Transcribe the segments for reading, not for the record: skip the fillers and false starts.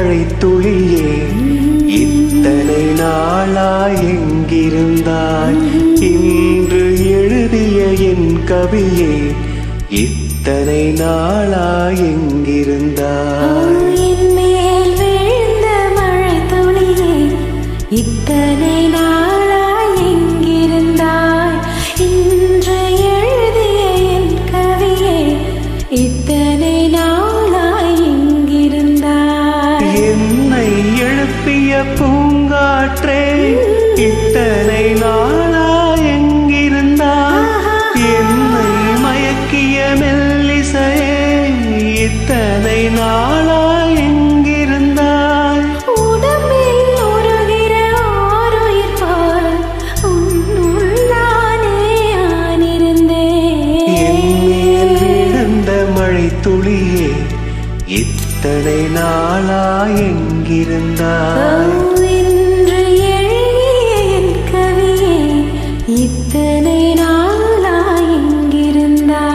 மழை துளியே, இத்தனை நாளாய் எங்கிருந்தாய்? இன்று எழுதிய என் கவியே, இத்தனை நாளாய் எங்கிருந்தாய்? என் மேல் விழுந்த மழை துளியே, இத்தனை நாளாய் எங்கிருந்தாய்? இன்று எழுதிய என் கவியே, இத்தனை நாளாய் எங்கிருந்தாய்? என்னை எழுப்பிய பூங்காற்றே, இத்தனை நாளாய் எங்கிருந்தாய்? என்னை மயக்கிய மெல்லிசையே, இத்தனை நாளாய் எங்கிருந்தாய்? உடம்பில் உருகிற ஆருயிர் போல் உன்னுள் நானே ஆனிருந்தேன். என் மேல் விழுந்த மழை துளியே, இத்தனை நாளாய் எங்கிருந்தாய்? இன்று எழுதிய என் கவியே, இத்தனை நாளாய் எங்கிருந்தாய்?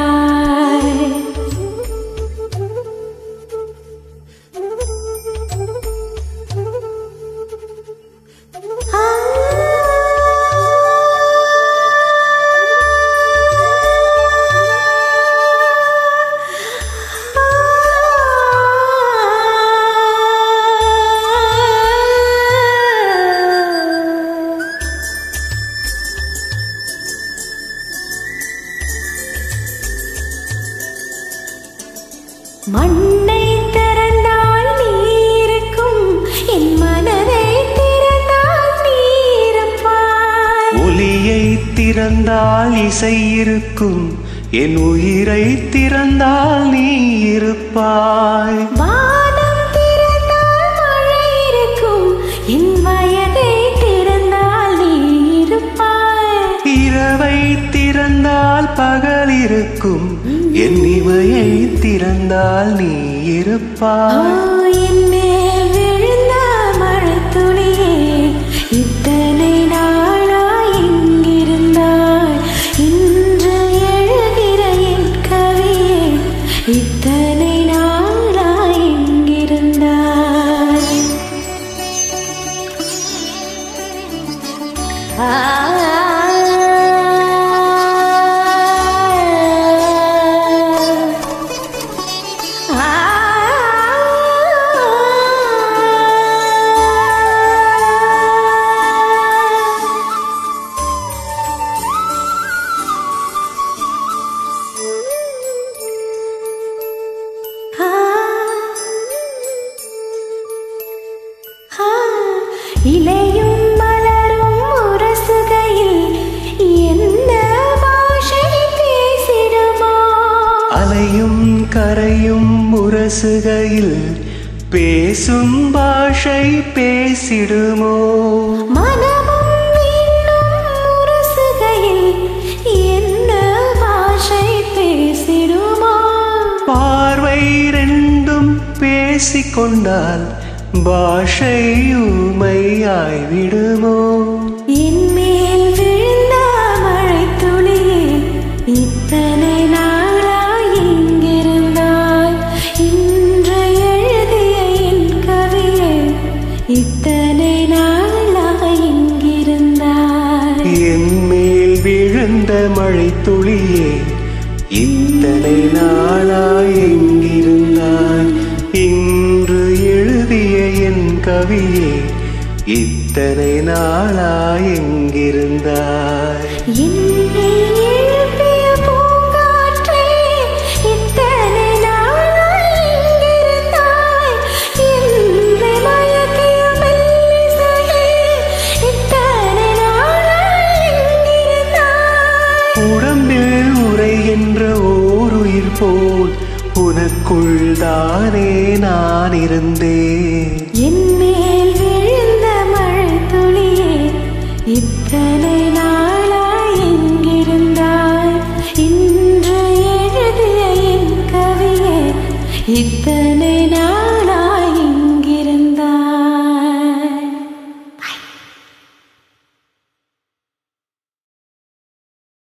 மண்ணை திறந்தால் நீ இருக்கும், என் மனதை திறந்தால் நீ இருப்பாய். ஒலியை திறந்தால் இசை இருக்கும், என் உயிரை திறந்தால் நீ இருப்பாய். வானம் திறந்தால் மழை இருக்கும், என் வயதை திறந்தால் நீ இருப்பாய். இரவை திறந்தால் பகல் இருக்கும், என் இமையை திறந்தால் நீ இருப்பாய். என் மேல் விழுந்த மழை துளியே, இத்தனை நாளாய் எங்கிருந்தாய்? இன்று எழுகிற என் கவியே, இத்தனை நாளாய் எங்கிருந்தாய்? இலையும் மலரும் உரசுகையில் என்ன பாஷை பேசிடுமோ? அலையும் கரையும் உரசுகையில் பேசும் பாஷை பேசிடுமோ? மனமும் விண்ணும் உரசுகையில் என்ன பாஷை பேசிடுமோ? பார்வை ரெண்டும் பேசிக்கொண்டால் பாஷை ஊமையாய் விடுமோ? என் மேல் விழுந்த மழை துளியே, இத்தனை நாளாய் எங்கிருந்தாய்? இன்று எழுதிய என் கவியே, இத்தனை நாளாய் எங்கிருந்தாய்? என் மேல் விழுந்த மழை துளியே, இத்தனை நாளாய் எங்கிருந்தாய்? இன்று எழுதிய என் கவியே, இத்தனை நாளாய் எங்கிருந்தாய்? என்னை எழுப்பிய பூங்காற்றே, இத்தனை நாளாய் எங்கிருந்தாய்? என்னை மயக்கிய மெல்லிசையே, இத்தனை நாளாய் எங்கிருந்தாய்? உடம்பில் உறைகின்ற ஓருயிர் போல் உனக்குள் தானே நான் இருந்தேன். என் மேல் விழுந்த மழை துளியே, இத்தனை